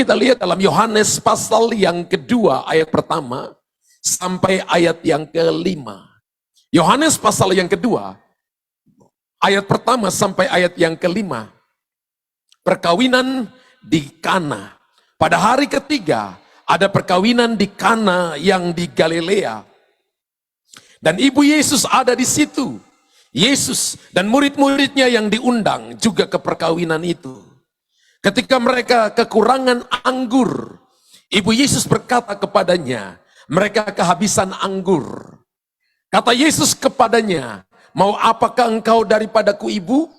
Kita lihat dalam Yohanes pasal yang kedua ayat pertama sampai ayat yang kelima. Yohanes pasal yang kedua ayat pertama sampai ayat yang kelima. Perkawinan di Kana. Pada hari ketiga ada perkawinan di Kana yang di Galilea. Dan ibu Yesus ada di situ. Yesus dan murid-muridnya yang diundang juga ke perkawinan itu. Ketika mereka kekurangan anggur, ibu Yesus berkata kepadanya, mereka kehabisan anggur. Kata Yesus kepadanya, mau apakah engkau daripadaku ibu?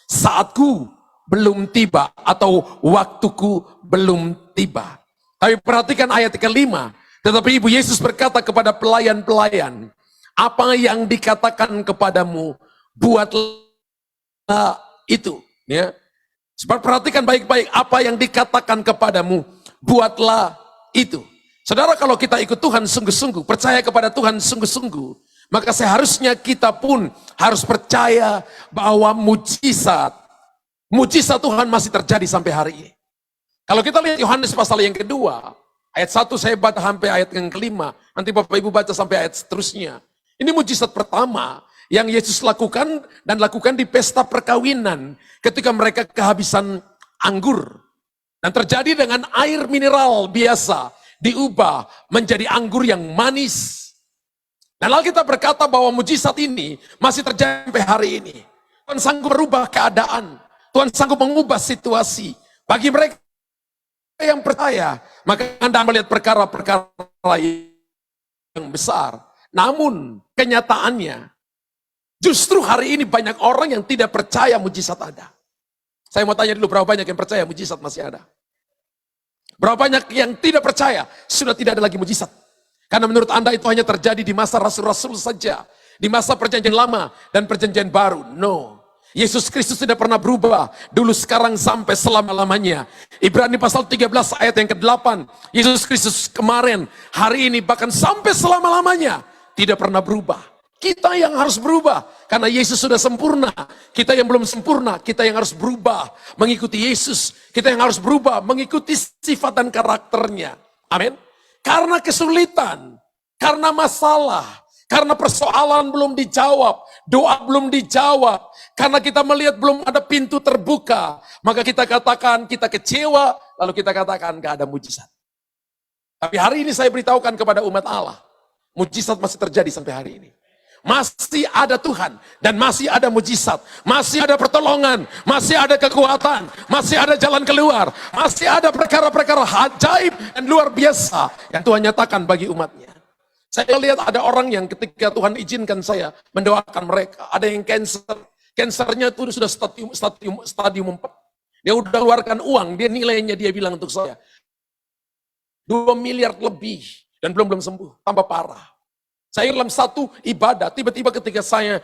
Saatku belum tiba atau waktuku belum tiba. Tapi perhatikan ayat kelima. Tetapi ibu Yesus berkata kepada pelayan-pelayan, apa yang dikatakan kepadamu, buatlah itu. Ya. Sebab perhatikan baik-baik apa yang dikatakan kepadamu, buatlah itu. Saudara, kalau kita ikut Tuhan sungguh-sungguh, percaya kepada Tuhan sungguh-sungguh, maka seharusnya kita pun harus percaya bahwa mujizat Tuhan masih terjadi sampai hari ini. Kalau kita lihat Yohanes pasal yang kedua, ayat 1 saya baca sampai ayat yang kelima, nanti Bapak Ibu baca sampai ayat seterusnya. Ini mujizat pertama yang Yesus lakukan dan lakukan di pesta perkawinan ketika mereka kehabisan anggur. Dan terjadi dengan air mineral biasa diubah menjadi anggur yang manis. Dan Alkitab berkata bahwa mujizat ini masih terjadi sampai hari ini. Tuhan sanggup merubah keadaan. Tuhan sanggup mengubah situasi. Bagi mereka yang percaya, maka Anda melihat perkara-perkara yang besar. Namun kenyataannya, justru hari ini banyak orang yang tidak percaya mujizat ada. Saya mau tanya dulu, berapa banyak yang percaya mujizat masih ada? Berapa banyak yang tidak percaya, sudah tidak ada lagi mujizat? Karena menurut Anda itu hanya terjadi di masa rasul-rasul saja. Di masa perjanjian lama dan perjanjian baru. No. Yesus Kristus tidak pernah berubah. Dulu, sekarang, sampai selama-lamanya. Ibrani pasal 13 ayat yang ke-8. Yesus Kristus kemarin, hari ini, bahkan sampai selama-lamanya. Tidak pernah berubah. Kita yang harus berubah. Karena Yesus sudah sempurna. Kita yang belum sempurna, kita yang harus berubah. Mengikuti Yesus. Kita yang harus berubah. Mengikuti sifat dan karakternya. Amin. Karena kesulitan. Karena masalah. Karena persoalan belum dijawab. Doa belum dijawab. Karena kita melihat belum ada pintu terbuka. Maka kita katakan kita kecewa. Lalu kita katakan gak ada mujizat. Tapi hari ini saya beritahukan kepada umat Allah. Mujizat masih terjadi sampai hari ini. Masih ada Tuhan. Dan masih ada mujizat. Masih ada pertolongan. Masih ada kekuatan. Masih ada jalan keluar. Masih ada perkara-perkara ajaib dan luar biasa. Yang Tuhan nyatakan bagi umatnya. Saya lihat ada orang yang ketika Tuhan izinkan saya mendoakan mereka. Ada yang cancer. Cancernya itu sudah stadium 4. Dia udah keluarkan uang. Dia nilainya dia bilang untuk saya. 2 miliar lebih. Dan belum sembuh, tambah parah. Saya dalam satu ibadah, tiba-tiba ketika saya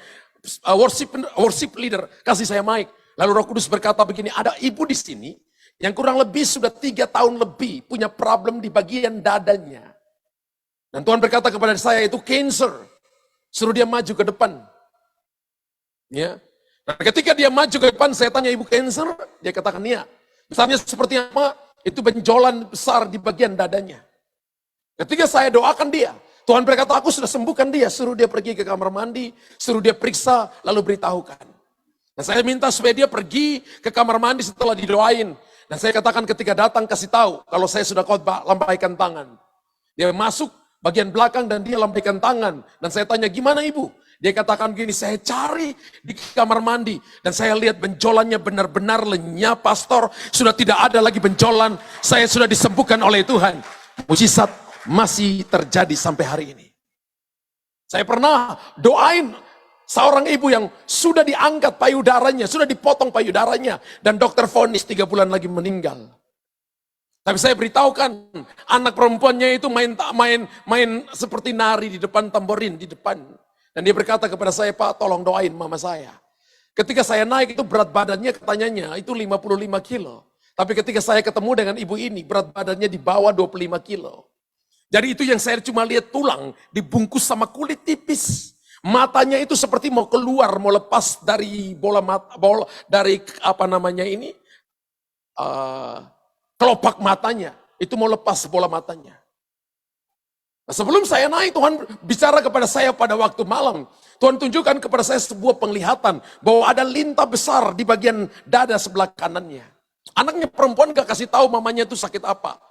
worship leader, kasih saya mic. Lalu Roh Kudus berkata begini, ada ibu di sini, yang kurang lebih sudah 3 tahun lebih, punya problem di bagian dadanya. Dan Tuhan berkata kepada saya, itu cancer. Suruh dia maju ke depan. Ya. Nah, ketika dia maju ke depan, saya tanya, ibu cancer? Dia katakan, iya. Besarnya seperti apa? Itu benjolan besar di bagian dadanya. Ketika saya doakan dia, Tuhan berkata, aku sudah sembuhkan dia. Suruh dia pergi ke kamar mandi, suruh dia periksa, lalu beritahukan. Dan saya minta supaya dia pergi ke kamar mandi setelah didoain. Dan saya katakan ketika datang, kasih tahu, kalau saya sudah khotbah, lambaikan tangan. Dia masuk bagian belakang dan dia lambaikan tangan. Dan saya tanya, gimana ibu? Dia katakan gini, saya cari di kamar mandi. Dan saya lihat benjolannya benar-benar lenyap, pastor. Sudah tidak ada lagi benjolan. Saya sudah disembuhkan oleh Tuhan. Mujizat masih terjadi sampai hari ini. Saya pernah doain seorang ibu yang sudah diangkat payudaranya, sudah dipotong payudaranya, dan dokter vonis 3 bulan lagi meninggal. Tapi saya beritahukan, anak perempuannya itu main seperti nari di depan tamborin, di depan. Dan dia berkata kepada saya, Pak, tolong doain mama saya. Ketika saya naik itu berat badannya katanya itu 55 kilo. Tapi ketika saya ketemu dengan ibu ini, berat badannya di bawah 25 kilo. Jadi itu yang saya cuma lihat tulang dibungkus sama kulit tipis. Matanya itu seperti mau keluar, mau lepas dari bola dari apa namanya ini, kelopak matanya, itu mau lepas bola matanya. Nah, sebelum saya naik, Tuhan bicara kepada saya pada waktu malam. Tuhan tunjukkan kepada saya sebuah penglihatan bahwa ada lintah besar di bagian dada sebelah kanannya. Anaknya perempuan gak kasih tahu mamanya itu sakit apa.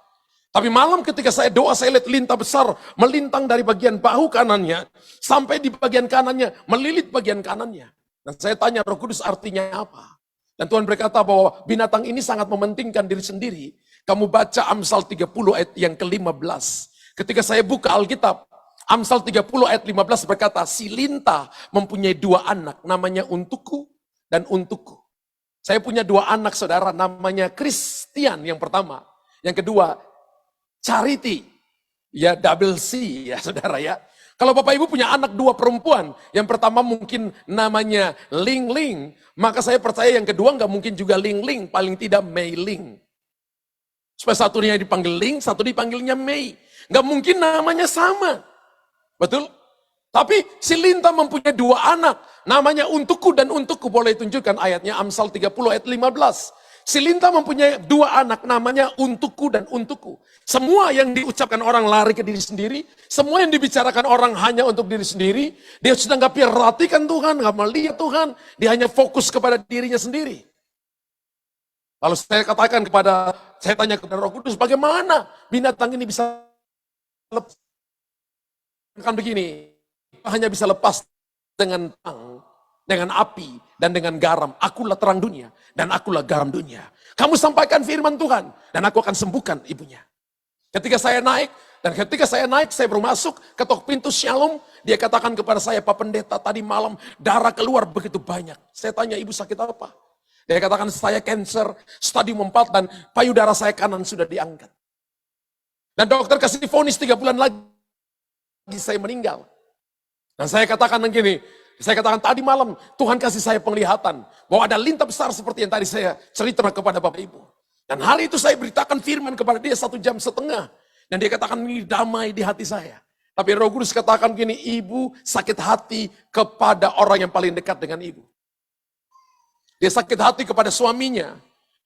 Tapi malam ketika saya doa, saya lihat lintah besar melintang dari bagian bahu kanannya sampai di bagian kanannya, melilit bagian kanannya. Dan saya tanya, Roh Kudus artinya apa? Dan Tuhan berkata bahwa binatang ini sangat mementingkan diri sendiri. Kamu baca Amsal 30 ayat yang ke-15. Ketika saya buka Alkitab, Amsal 30 ayat 15 berkata, si lintah mempunyai 2 anak, namanya untukku dan untukku. Saya punya 2 anak saudara, namanya Christian yang pertama. Yang kedua, Charity. Ya, double C ya saudara ya. Kalau Bapak Ibu punya anak 2 perempuan, yang pertama mungkin namanya Ling Ling, maka saya percaya yang kedua nggak mungkin juga Ling Ling, paling tidak Mei Ling. Supaya satunya dipanggil Ling, satu dipanggilnya Mei. Nggak mungkin namanya sama. Betul? Tapi si Linta mempunyai 2 anak, namanya untukku dan untukku. Boleh tunjukkan ayatnya Amsal 30 ayat 15. Si Linta mempunyai 2 anak, namanya untukku dan untukku. Semua yang diucapkan orang lari ke diri sendiri, semua yang dibicarakan orang hanya untuk diri sendiri. Dia sudah nggak perhatikan Tuhan, nggak melihat Tuhan, dia hanya fokus kepada dirinya sendiri. Lalu saya katakan saya tanya kepada Roh Kudus, bagaimana binatang ini bisa lepas? Kan begini, hanya bisa lepas dengan terang, dengan api, dan dengan garam. Akulah terang dunia, dan akulah garam dunia. Kamu sampaikan firman Tuhan, dan aku akan sembuhkan ibunya. Ketika saya naik, saya baru masuk, ketok pintu Shalom, dia katakan kepada saya, Pak Pendeta, tadi malam darah keluar begitu banyak. Saya tanya, ibu sakit apa? Dia katakan, saya cancer, stadium 4, dan payudara saya kanan sudah diangkat. Dan dokter kasih vonis 3 bulan lagi, saya meninggal. Dan saya katakan begini, tadi malam Tuhan kasih saya penglihatan bahwa ada lintah besar seperti yang tadi saya cerita kepada Bapak Ibu. Dan hari itu saya beritakan firman kepada dia 1,5 jam. Dan dia katakan ini damai di hati saya. Tapi Roh Kudus katakan gini, ibu sakit hati kepada orang yang paling dekat dengan ibu. Dia sakit hati kepada suaminya.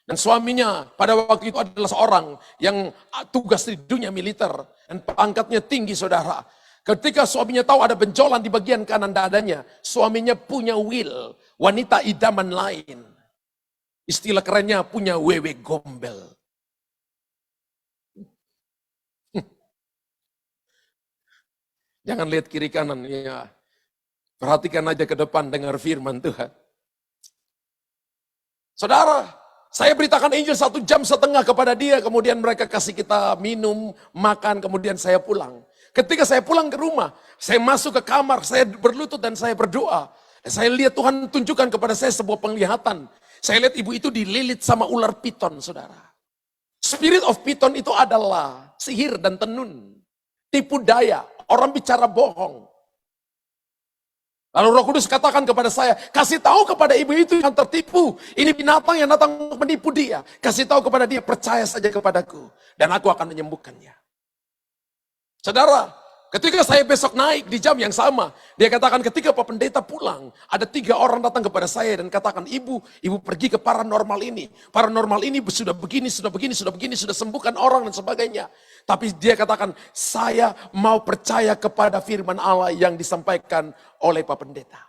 Dan suaminya pada waktu itu adalah seorang yang tugas di dunia militer. Dan pangkatnya tinggi saudara. Ketika suaminya tahu ada benjolan di bagian kanan dadanya, suaminya punya will, wanita idaman lain. Istilah kerennya punya wewe gombel. Jangan lihat kiri kanan, ya. Perhatikan aja ke depan, dengar firman Tuhan. Saudara, saya beritakan Injil 1,5 jam kepada dia, kemudian mereka kasih kita minum, makan, kemudian saya pulang. Ketika saya pulang ke rumah, saya masuk ke kamar, saya berlutut dan saya berdoa. Saya lihat Tuhan tunjukkan kepada saya sebuah penglihatan. Saya lihat ibu itu dililit sama ular piton, saudara. Spirit of piton itu adalah sihir dan tenun. Tipu daya, orang bicara bohong. Lalu Roh Kudus katakan kepada saya, kasih tahu kepada ibu itu yang tertipu. Ini binatang yang datang menipu dia. Kasih tahu kepada dia, percaya saja kepadaku. Dan aku akan menyembuhkannya. Saudara, ketika saya besok naik di jam yang sama, dia katakan ketika Pak Pendeta pulang, ada 3 orang datang kepada saya dan katakan, ibu pergi ke paranormal ini. Paranormal ini sudah begini, sudah sembuhkan orang dan sebagainya. Tapi dia katakan, saya mau percaya kepada firman Allah yang disampaikan oleh Pak Pendeta.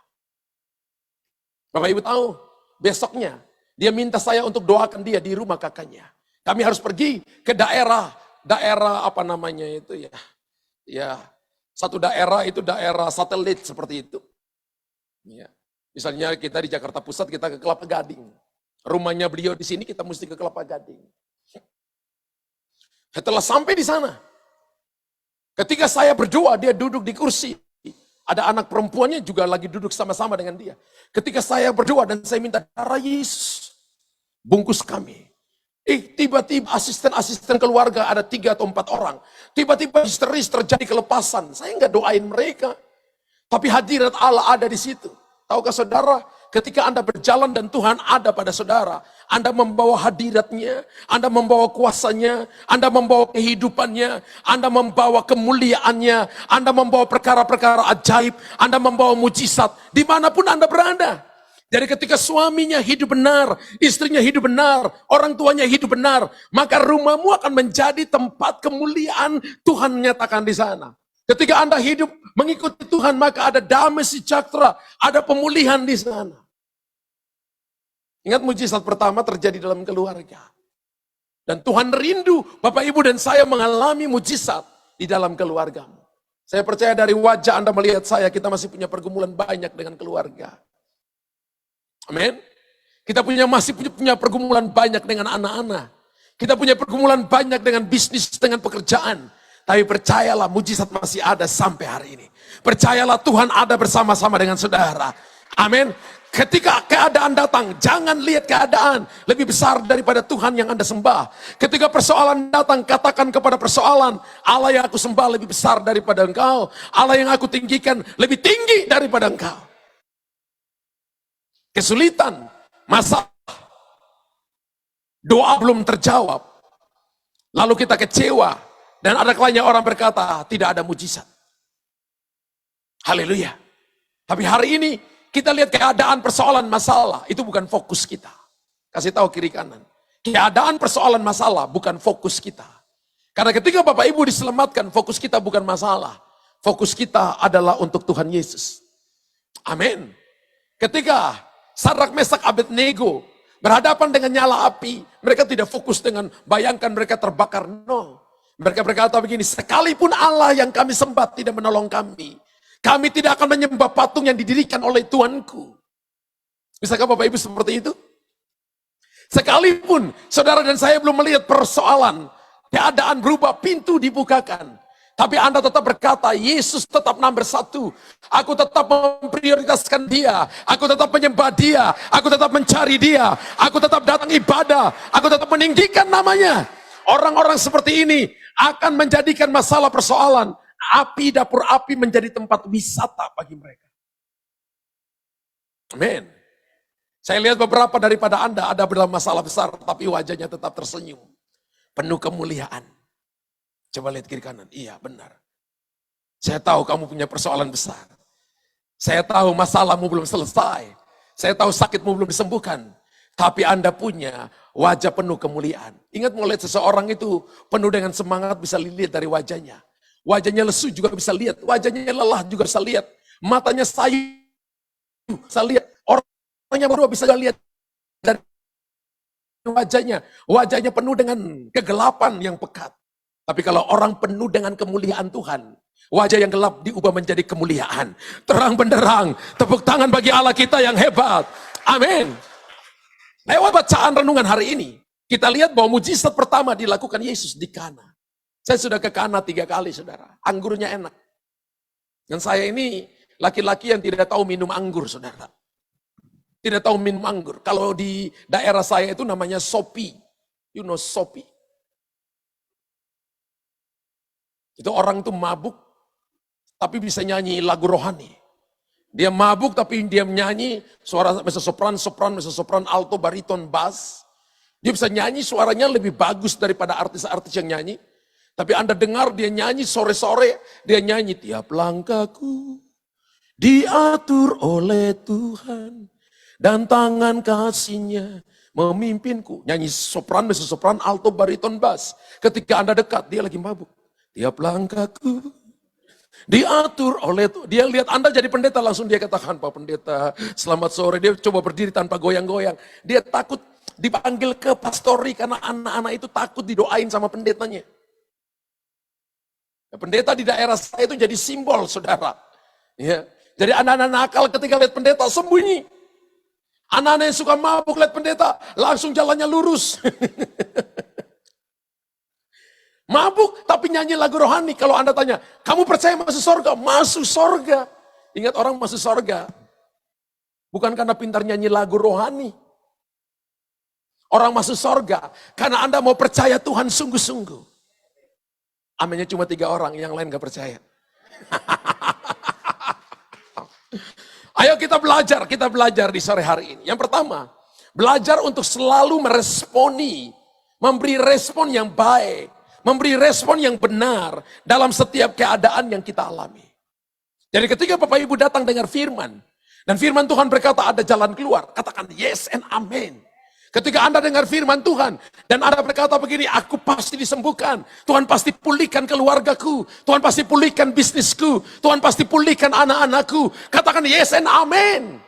Bapak Ibu tahu, besoknya dia minta saya untuk doakan dia di rumah kakaknya. Kami harus pergi ke daerah apa namanya itu ya. Ya, satu daerah itu daerah satelit seperti itu. Ya. Misalnya kita di Jakarta Pusat, kita ke Kelapa Gading. Rumahnya beliau di sini, kita mesti ke Kelapa Gading. Setelah sampai di sana, ketika saya berdoa, dia duduk di kursi. Ada anak perempuannya juga lagi duduk sama-sama dengan dia. Ketika saya berdoa dan saya minta darah Yesus, bungkus kami. Tiba-tiba asisten-asisten keluarga ada 3 atau 4 orang. Tiba-tiba histeris terjadi kelepasan. Saya nggak doain mereka. Tapi hadirat Allah ada di situ. Tahukah saudara, ketika Anda berjalan dan Tuhan ada pada saudara, Anda membawa hadiratnya, Anda membawa kuasanya, Anda membawa kehidupannya, Anda membawa kemuliaannya, Anda membawa perkara-perkara ajaib, Anda membawa mujizat, dimanapun Anda berada. Jadi ketika suaminya hidup benar, istrinya hidup benar, orang tuanya hidup benar, maka rumahmu akan menjadi tempat kemuliaan Tuhan nyatakan di sana. Ketika Anda hidup mengikuti Tuhan, maka ada damai sejahtera, ada pemulihan di sana. Ingat mujizat pertama terjadi dalam keluarga. Dan Tuhan rindu Bapak Ibu dan saya mengalami mujizat di dalam keluargamu. Saya percaya dari wajah Anda melihat saya, kita masih punya pergumulan banyak dengan keluarga. Amin. Kita masih punya pergumulan banyak dengan anak-anak. Kita punya pergumulan banyak dengan bisnis, dengan pekerjaan. Tapi percayalah mujizat masih ada sampai hari ini. Percayalah Tuhan ada bersama-sama dengan saudara. Amin. Ketika keadaan datang, jangan lihat keadaan lebih besar daripada Tuhan yang Anda sembah. Ketika persoalan datang, katakan kepada persoalan, Allah yang aku sembah lebih besar daripada engkau. Allah yang aku tinggikan lebih tinggi daripada engkau. Kesulitan, masalah, doa belum terjawab, lalu kita kecewa, dan ada kalanya orang berkata, tidak ada mujizat. Haleluya. Tapi hari ini, kita lihat keadaan persoalan masalah, itu bukan fokus kita. Kasih tahu kiri kanan. Keadaan persoalan masalah, bukan fokus kita. Karena ketika Bapak Ibu diselamatkan, fokus kita bukan masalah. Fokus kita adalah untuk Tuhan Yesus. Amin. Ketika Sadrak, Mesak, Abednego berhadapan dengan nyala api, mereka tidak fokus dengan bayangkan mereka terbakar. No. Mereka berkata begini, sekalipun Allah yang kami sembah tidak menolong kami, kami tidak akan menyembah patung yang didirikan oleh Tuanku. Bisakah Bapak Ibu seperti itu? Sekalipun saudara dan saya belum melihat persoalan, keadaan berubah, pintu dibukakan. Tapi Anda tetap berkata, Yesus tetap nomor satu. Aku tetap memprioritaskan dia. Aku tetap menyembah dia. Aku tetap mencari dia. Aku tetap datang ibadah. Aku tetap meninggikan namanya. Orang-orang seperti ini akan menjadikan masalah persoalan. Api, dapur api menjadi tempat wisata bagi mereka. Amin. Saya lihat beberapa daripada Anda ada dalam masalah besar, tapi wajahnya tetap tersenyum. Penuh kemuliaan. Coba lihat kiri kanan, iya benar. Saya tahu kamu punya persoalan besar. Saya tahu masalahmu belum selesai. Saya tahu sakitmu belum disembuhkan. Tapi Anda punya wajah penuh kemuliaan. Ingat melihat seseorang itu penuh dengan semangat bisa dilihat dari wajahnya. Wajahnya lesu juga bisa lihat. Wajahnya lelah juga bisa lihat. Matanya sayu bisa lihat. Orangnya baru bisa lihat dari wajahnya. Wajahnya penuh dengan kegelapan yang pekat. Tapi kalau orang penuh dengan kemuliaan Tuhan, wajah yang gelap diubah menjadi kemuliaan. Terang benderang, tepuk tangan bagi Allah kita yang hebat. Amin. Lewat bacaan renungan hari ini, kita lihat bahwa mujizat pertama dilakukan Yesus di Kana. Saya sudah ke Kana 3 kali, saudara. Anggurnya enak. Dan saya ini laki-laki yang tidak tahu minum anggur, saudara. Tidak tahu minum anggur. Kalau di daerah saya itu namanya sopi. You know sopi? Itu orang tuh mabuk, tapi bisa nyanyi lagu rohani. Dia mabuk tapi dia menyanyi, suara mezzo sopran, alto, bariton, bass. Dia bisa nyanyi suaranya lebih bagus daripada artis-artis yang nyanyi. Tapi Anda dengar dia nyanyi sore-sore, dia nyanyi tiap langkahku diatur oleh Tuhan dan tangan kasih-Nya memimpinku. Nyanyi sopran, mezzo sopran, alto, bariton, bass. Ketika Anda dekat, dia lagi mabuk. Tiap langkahku diatur oleh Tuhan. Dia lihat Anda jadi pendeta, langsung dia katakan, Pak Pendeta, selamat sore. Dia coba berdiri tanpa goyang-goyang. Dia takut dipanggil ke pastori karena anak-anak itu takut didoain sama pendetanya. Pendeta di daerah saya itu jadi simbol, saudara. Ya. Jadi anak-anak nakal ketika lihat pendeta sembunyi. Anak-anak yang suka mabuk lihat pendeta, langsung jalannya lurus. Mabuk tapi nyanyi lagu rohani. Kalau Anda tanya, kamu percaya masuk surga? Masuk surga. Ingat orang masuk surga. Bukan karena pintar nyanyi lagu rohani. Orang masuk surga karena Anda mau percaya Tuhan sungguh-sungguh. Aminnya cuma 3 orang, yang lain gak percaya. Ayo kita belajar di sore hari ini. Yang pertama, belajar untuk selalu meresponi, memberi respon yang baik. Memberi respon yang benar dalam setiap keadaan yang kita alami. Jadi ketika Bapak Ibu datang dengar firman, Dan firman Tuhan berkata ada jalan keluar. Katakan yes and amen. Ketika Anda dengar firman Tuhan, dan Anda berkata begini, aku pasti disembuhkan. Tuhan pasti pulihkan keluargaku. Tuhan pasti pulihkan bisnisku. Tuhan pasti pulihkan anak-anakku. Katakan yes and amen.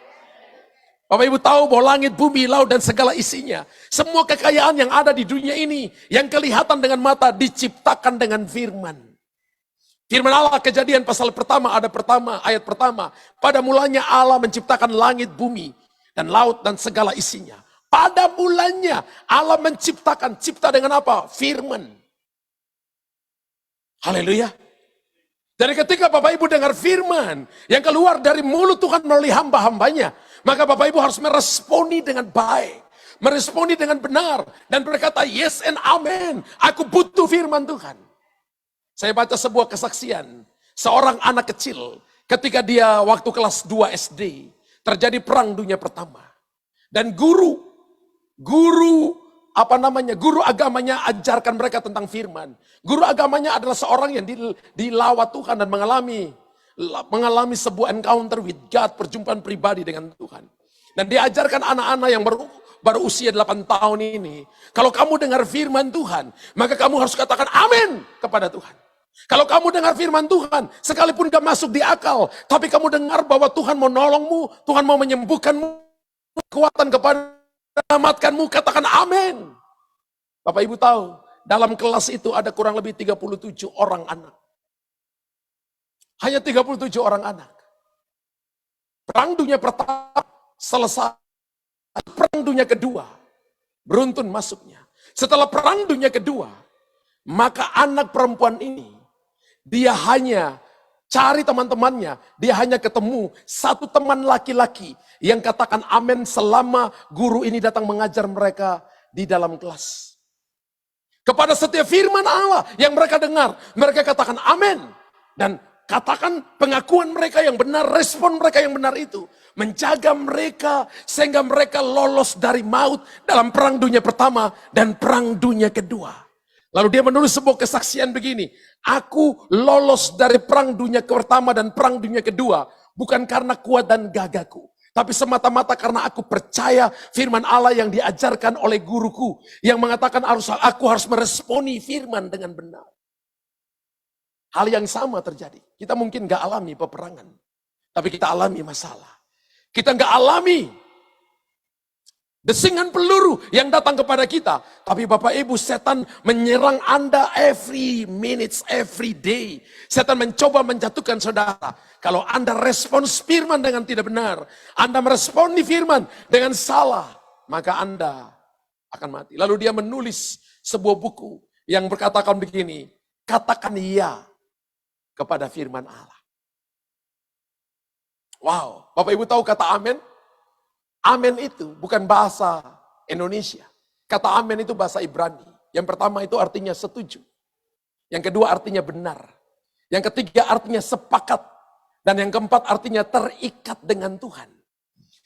Bapak Ibu tahu bahwa langit, bumi, laut, dan segala isinya. Semua kekayaan yang ada di dunia ini, yang kelihatan dengan mata, diciptakan dengan firman. Firman Allah Kejadian pasal pertama, ayat pertama. Pada mulanya Allah menciptakan langit, bumi, dan laut, dan segala isinya. Pada mulanya Allah menciptakan, cipta dengan apa? Firman. Haleluya. Jadi ketika Bapak Ibu dengar firman yang keluar dari mulut Tuhan melalui hamba-hambanya, maka Bapak Ibu harus meresponi dengan baik. Meresponi dengan benar. Dan berkata yes and amen. Aku butuh firman Tuhan. Saya baca sebuah kesaksian, seorang anak kecil ketika dia waktu kelas 2 SD, terjadi perang dunia pertama. Dan guru agamanya ajarkan mereka tentang firman. Guru agamanya adalah seorang yang dilawat Tuhan dan mengalami sebuah encounter with God, perjumpaan pribadi dengan Tuhan. Dan diajarkan anak-anak yang baru usia 8 tahun ini, kalau kamu dengar firman Tuhan, maka kamu harus katakan amin kepada Tuhan. Kalau kamu dengar firman Tuhan, sekalipun gak masuk di akal, tapi kamu dengar bahwa Tuhan mau nolongmu, Tuhan mau menyembuhkanmu, kekuatan kepada menyelamatkanmu, katakan amin. Bapak Ibu tahu, dalam kelas itu ada kurang lebih 37 orang anak. Hanya 37 orang anak. Perang dunia pertama selesai. Perang dunia kedua, beruntun masuknya. Setelah perang dunia kedua, maka anak perempuan ini, dia hanya cari teman-temannya, dia hanya ketemu satu teman laki-laki yang katakan amin selama guru ini datang mengajar mereka di dalam kelas. Kepada setiap firman Allah yang mereka dengar, mereka katakan amin. Dan katakan pengakuan mereka yang benar, respon mereka yang benar itu menjaga mereka sehingga mereka lolos dari maut dalam perang dunia pertama dan perang dunia kedua. Lalu dia menulis sebuah kesaksian begini, aku lolos dari perang dunia pertama dan perang dunia kedua bukan karena kuat dan gagahku, tapi semata-mata karena aku percaya firman Allah yang diajarkan oleh guruku yang mengatakan aku harus meresponi firman dengan benar. Hal yang sama terjadi. Kita mungkin gak alami peperangan, tapi kita alami masalah. Kita gak alami desingan peluru yang datang kepada kita. Tapi Bapak Ibu, setan menyerang Anda every minutes, every day. Setan mencoba menjatuhkan saudara. Kalau Anda respons firman dengan tidak benar, Anda meresponi firman dengan salah, maka Anda akan mati. Lalu dia menulis sebuah buku yang berkatakan begini, katakan iya kepada firman Allah. Wow, Bapak Ibu tahu kata amin? Amin itu bukan bahasa Indonesia. Kata amin itu bahasa Ibrani. Yang pertama itu artinya setuju. Yang kedua artinya benar. Yang ketiga artinya sepakat. Dan yang keempat artinya terikat dengan Tuhan.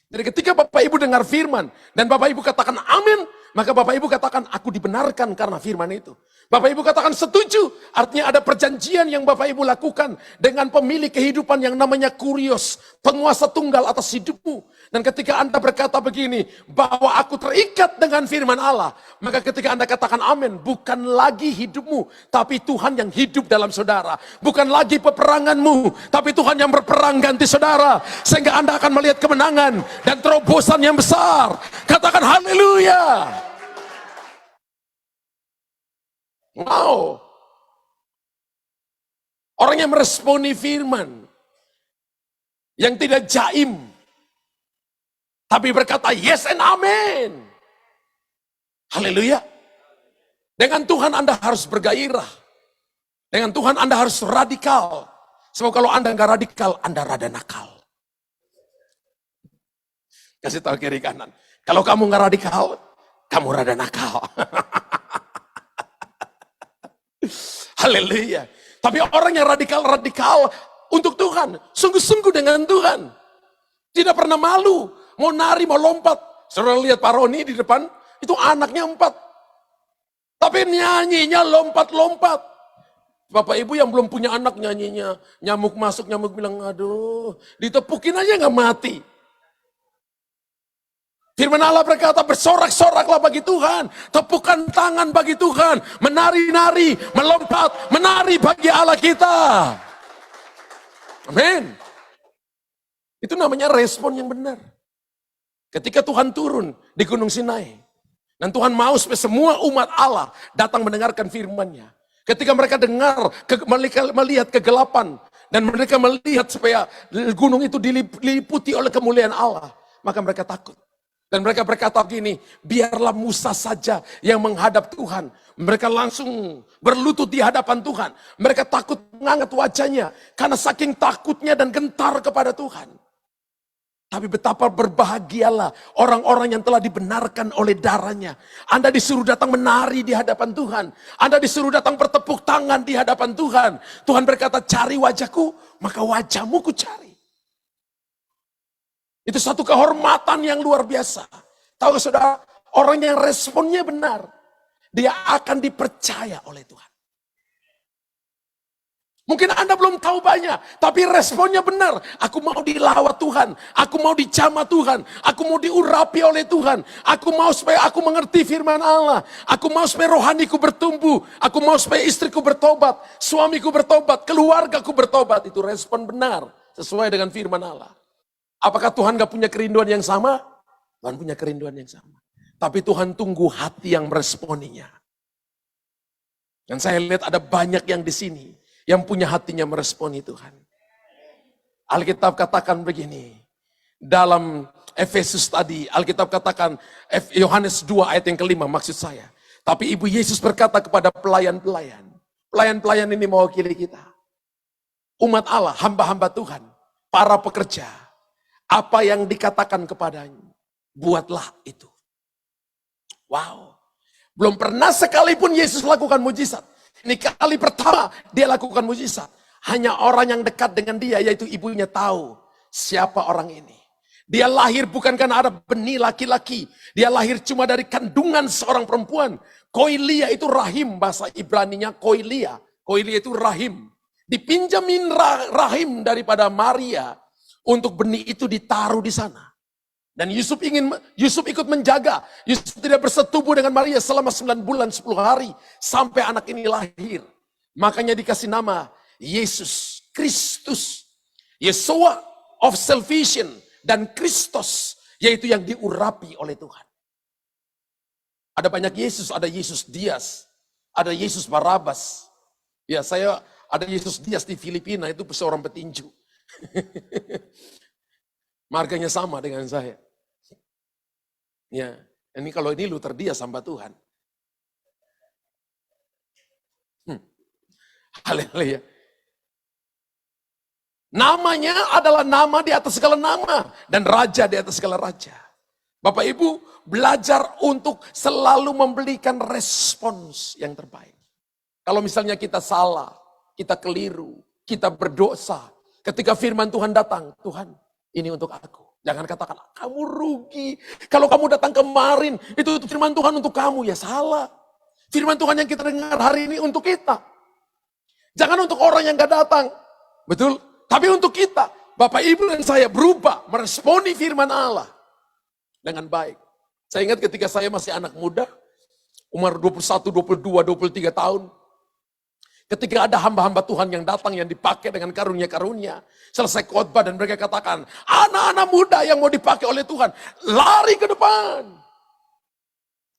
Jadi ketika Bapak Ibu dengar firman dan Bapak Ibu katakan amin, maka Bapak Ibu katakan aku dibenarkan karena firman itu. Bapak Ibu katakan setuju, artinya ada perjanjian yang Bapak Ibu lakukan dengan pemilik kehidupan yang namanya Kurios, penguasa tunggal atas hidupmu. Dan ketika Anda berkata begini, bahwa aku terikat dengan firman Allah, maka ketika Anda katakan amin, bukan lagi hidupmu, tapi Tuhan yang hidup dalam saudara. Bukan lagi peperanganmu, tapi Tuhan yang berperang ganti saudara. Sehingga Anda akan melihat kemenangan dan terobosan yang besar. Katakan haleluya. Wow. Orang yang meresponi firman, yang tidak jaim, tapi berkata yes and amen. Haleluya. Dengan Tuhan Anda harus bergairah. Dengan Tuhan Anda harus radikal. Sebab kalau Anda nggak radikal, Anda rada nakal. Kasih tahu kiri kanan. Kalau kamu nggak radikal, kamu rada nakal. Haleluya. Tapi orang yang radikal untuk Tuhan, sungguh-sungguh dengan Tuhan. Tidak pernah malu, mau nari, mau lompat. Saudara lihat Pak Roni di depan, itu anaknya 4. Tapi nyanyinya lompat-lompat. Bapak Ibu yang belum punya anak nyanyinya, nyamuk masuk, nyamuk bilang, aduh, ditepukin aja gak mati. Firman Allah berkata, bersorak-soraklah bagi Tuhan, tepukkan tangan bagi Tuhan, menari-nari, melompat, menari bagi Allah kita. Amin. Itu namanya respon yang benar. Ketika Tuhan turun di Gunung Sinai, dan Tuhan mau supaya semua umat Allah datang mendengarkan firman-Nya. Ketika mereka dengar, melihat kegelapan, dan mereka melihat supaya gunung itu diliputi oleh kemuliaan Allah, maka mereka takut. Dan mereka berkata gini, biarlah Musa saja yang menghadap Tuhan. Mereka langsung berlutut di hadapan Tuhan. Mereka takut mengangkat wajahnya, karena saking takutnya dan gentar kepada Tuhan. Tapi betapa berbahagialah orang-orang yang telah dibenarkan oleh darahnya. Anda disuruh datang menari di hadapan Tuhan. Anda disuruh datang bertepuk tangan di hadapan Tuhan. Tuhan berkata, cari wajahku, maka wajahmu ku cari. Itu satu kehormatan yang luar biasa. Tahu saudara, orang yang responnya benar, dia akan dipercaya oleh Tuhan. Mungkin Anda belum tahu banyak, tapi responnya benar. Aku mau dilawat Tuhan, aku mau dijamah Tuhan, aku mau diurapi oleh Tuhan. Aku mau supaya aku mengerti firman Allah. Aku mau supaya rohaniku bertumbuh. Aku mau supaya istriku bertobat, suamiku bertobat, keluargaku bertobat. Itu respon benar, sesuai dengan firman Allah. Apakah Tuhan gak punya kerinduan yang sama? Tuhan punya kerinduan yang sama. Tapi Tuhan tunggu hati yang meresponinya. Dan saya lihat ada banyak yang di sini yang punya hatinya meresponi Tuhan. Alkitab katakan begini, dalam Efesus tadi, Alkitab katakan, Yohanes 2 ayat yang kelima maksud saya. Tapi Ibu Yesus berkata kepada pelayan-pelayan, pelayan-pelayan ini mewakili kita. Umat Allah, hamba-hamba Tuhan, para pekerja, apa yang dikatakan kepadanya, buatlah itu. Wow, belum pernah sekalipun Yesus lakukan mujizat. Ini kali pertama dia lakukan mujizat. Hanya orang yang dekat dengan dia, yaitu ibunya, tahu siapa orang ini. Dia lahir bukan karena ada benih laki-laki. Dia lahir cuma dari kandungan seorang perempuan. Koilia itu rahim, bahasa Ibraninya koilia. Koilia itu rahim. Dipinjamin rahim daripada Maria untuk benih itu ditaruh di sana. Dan Yusuf ikut menjaga. Yusuf tidak bersetubuh dengan Maria selama 9 bulan 10 hari. Sampai anak ini lahir. Makanya dikasih nama Yesus Kristus. Yeshua of salvation. Dan Kristus. Yaitu yang diurapi oleh Tuhan. Ada banyak Yesus. Ada Yesus Dias. Ada Yesus Barabas. Ya, saya ada Yesus Dias di Filipina. Itu seorang petinju. Marganya sama dengan saya. Ya, ini kalau ini Luther Dias hamba Tuhan. Haleluya. Namanya adalah nama di atas segala nama. Dan raja di atas segala raja. Bapak Ibu, belajar untuk selalu memberikan respons yang terbaik. Kalau misalnya kita salah, kita keliru, kita berdosa. Ketika firman Tuhan datang, Tuhan, ini untuk aku. Jangan katakan, kamu rugi. Kalau kamu datang kemarin, itu firman Tuhan untuk kamu. Ya salah. Firman Tuhan yang kita dengar hari ini untuk kita. Jangan untuk orang yang gak datang. Betul? Tapi untuk kita. Bapak, Ibu, dan saya berubah. Meresponi firman Allah. Dengan baik. Saya ingat ketika saya masih anak muda. Umur 21, 22, 23 tahun. Ketika ada hamba-hamba Tuhan yang datang, yang dipakai dengan karunia-karunia. Selesai khotbah dan mereka katakan, anak-anak muda yang mau dipakai oleh Tuhan, lari ke depan.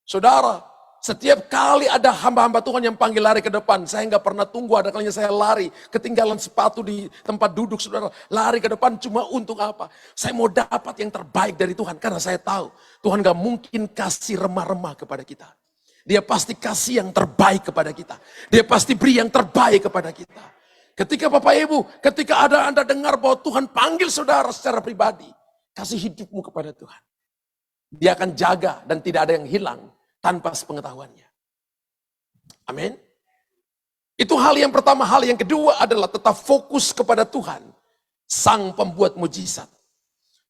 Saudara, setiap kali ada hamba-hamba Tuhan yang panggil lari ke depan, saya nggak pernah tunggu, ada kalinya saya lari, ketinggalan sepatu di tempat duduk, saudara. Lari ke depan cuma untuk apa? Saya mau dapat yang terbaik dari Tuhan, karena saya tahu Tuhan nggak mungkin kasih remah-remah kepada kita. Dia pasti kasih yang terbaik kepada kita. Dia pasti beri yang terbaik kepada kita. Ketika Bapak Ibu, ketika ada Anda dengar bahwa Tuhan panggil saudara secara pribadi, kasih hidupmu kepada Tuhan. Dia akan jaga dan tidak ada yang hilang tanpa sepengetahuannya. Amin. Itu hal yang pertama. Hal yang kedua adalah tetap fokus kepada Tuhan, Sang Pembuat Mujizat.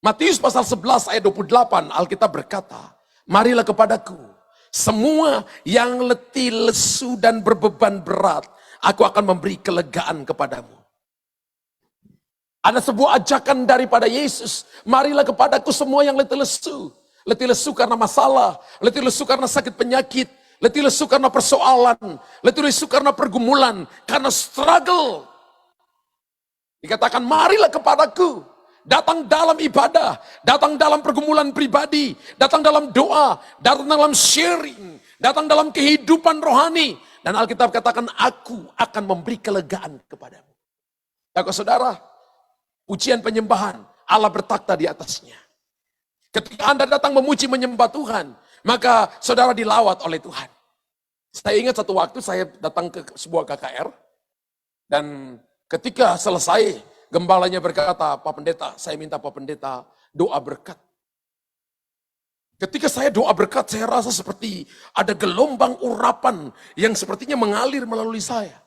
Matius pasal 11 ayat 28, Alkitab berkata, marilah kepadaku semua yang letih, lesu, dan berbeban berat, aku akan memberi kelegaan kepadamu. Ada sebuah ajakan daripada Yesus, marilah kepadaku semua yang letih, lesu. letih lesu karena masalah, letih lesu karena sakit penyakit, letih lesu karena persoalan, letih lesu karena pergumulan, karena struggle. Dikatakan, marilah kepadaku. Datang dalam ibadah, datang dalam pergumulan pribadi, datang dalam doa, datang dalam sharing, datang dalam kehidupan rohani. Dan Alkitab katakan, aku akan memberi kelegaan kepadamu. Ya saudara, pujian penyembahan, Allah bertakhta di atasnya. Ketika Anda datang memuji menyembah Tuhan, maka saudara dilawat oleh Tuhan. Saya ingat satu waktu saya datang ke sebuah KKR, dan ketika selesai, gembalanya berkata, Pak Pendeta, saya minta Pak Pendeta doa berkat. Ketika saya doa berkat, saya rasa seperti ada gelombang urapan yang sepertinya mengalir melalui saya.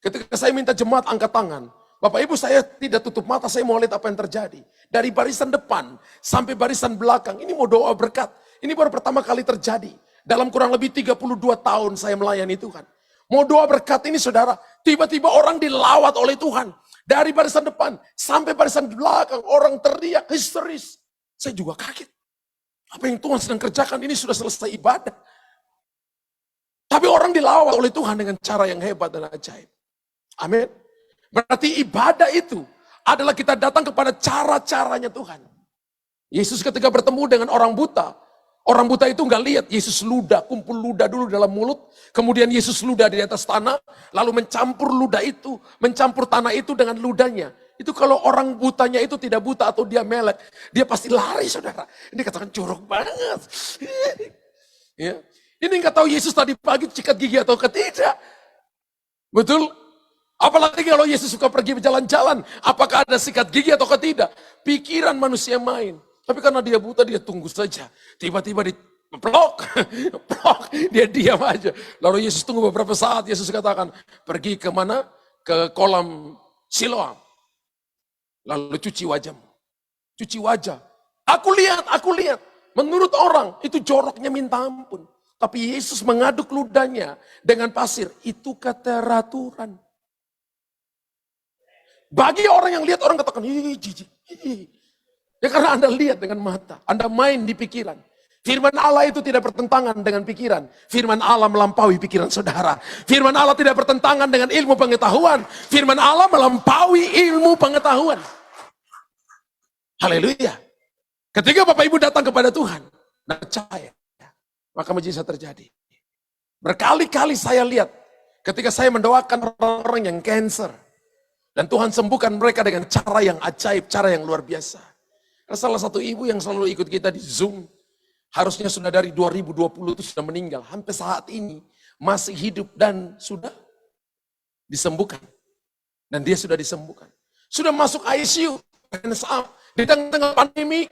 Ketika saya minta jemaat angkat tangan, Bapak Ibu, saya tidak tutup mata, saya mau lihat apa yang terjadi. Dari barisan depan sampai barisan belakang, ini mau doa berkat. Ini baru pertama kali terjadi. Dalam kurang lebih 32 tahun saya melayani Tuhan. Mau doa berkat ini saudara, tiba-tiba orang dilawat oleh Tuhan. Dari barisan depan sampai barisan belakang, orang teriak histeris. Saya juga kaget. Apa yang Tuhan sedang kerjakan, ini sudah selesai ibadah. Tapi orang dilawat oleh Tuhan dengan cara yang hebat dan ajaib. Amin. Berarti ibadah itu adalah kita datang kepada cara-caranya Tuhan. Yesus ketika bertemu dengan orang buta itu nggak lihat Yesus ludah, kumpul ludah dulu dalam mulut, kemudian Yesus ludah di atas tanah, lalu mencampur ludah itu, mencampur tanah itu dengan ludahnya. Itu kalau orang butanya itu tidak buta atau dia melek, dia pasti lari saudara. Ini katakan jorok banget. Ya. Ini nggak tahu Yesus tadi pagi sikat gigi atau tidak. Betul? Apalagi kalau Yesus suka pergi berjalan-jalan, apakah ada sikat gigi atau tidak? Pikiran manusia main. Tapi karena dia buta, dia tunggu saja. Tiba-tiba plok, dia diam aja. Lalu Yesus tunggu beberapa saat, Yesus katakan, pergi ke mana? Ke kolam Siloam. Lalu cuci wajahmu. Cuci wajah. Aku lihat. Menurut orang, itu joroknya minta ampun. Tapi Yesus mengaduk ludahnya dengan pasir. Itu keteraturan. Bagi orang yang lihat, orang katakan, jijik. Ya karena Anda lihat dengan mata, Anda main di pikiran. Firman Allah itu tidak bertentangan dengan pikiran. Firman Allah melampaui pikiran saudara. Firman Allah tidak bertentangan dengan ilmu pengetahuan. Firman Allah melampaui ilmu pengetahuan. Haleluya. Ketika Bapak Ibu datang kepada Tuhan, percaya, maka mujizat terjadi. Berkali-kali saya lihat, ketika saya mendoakan orang-orang yang cancer, dan Tuhan sembuhkan mereka dengan cara yang ajaib, cara yang luar biasa. Salah satu ibu yang selalu ikut kita di Zoom, harusnya sudah dari 2020 itu sudah meninggal. Sampai saat ini masih hidup dan sudah disembuhkan. Dan dia sudah disembuhkan. Sudah masuk ICU di tengah pandemi.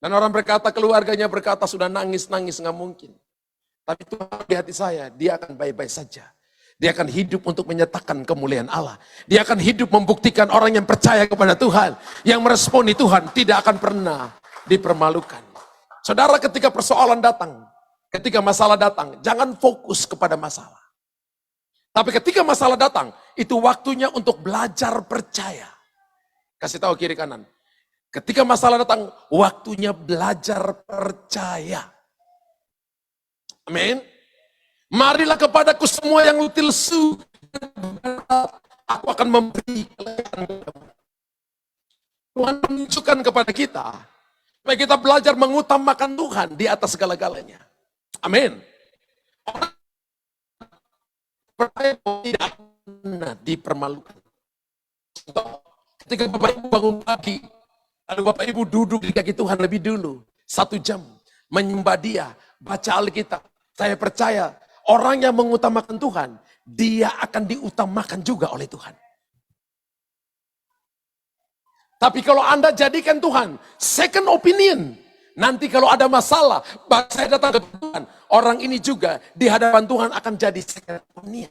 Dan orang berkata, keluarganya berkata sudah nangis-nangis, nggak mungkin. Tapi Tuhan di hati saya, dia akan baik-baik saja. Dia akan hidup untuk menyatakan kemuliaan Allah. Dia akan hidup membuktikan orang yang percaya kepada Tuhan, yang meresponi Tuhan tidak akan pernah dipermalukan. Saudara, ketika persoalan datang, ketika masalah datang, jangan fokus kepada masalah. Tapi ketika masalah datang, itu waktunya untuk belajar percaya. Kasih tahu kiri kanan. Ketika masalah datang, waktunya belajar percaya. Amin. Marilah kepadaku semua yang letih lesu, aku akan memberi kelegaan kepadamu. Tuhan menunjukkan kepada kita, supaya kita belajar mengutamakan Tuhan di atas segala-galanya. Amin. Percaya tidak pernah dipermalukan. Ketika Bapak Ibu bangun pagi, lalu Bapak Ibu duduk di kaki Tuhan lebih dulu, 1 jam, menyembah Dia, baca Alkitab. Saya percaya, orang yang mengutamakan Tuhan, dia akan diutamakan juga oleh Tuhan. Tapi kalau Anda jadikan Tuhan second opinion, nanti kalau ada masalah, saya datang ke Tuhan, orang ini juga di hadapan Tuhan akan jadi second opinion.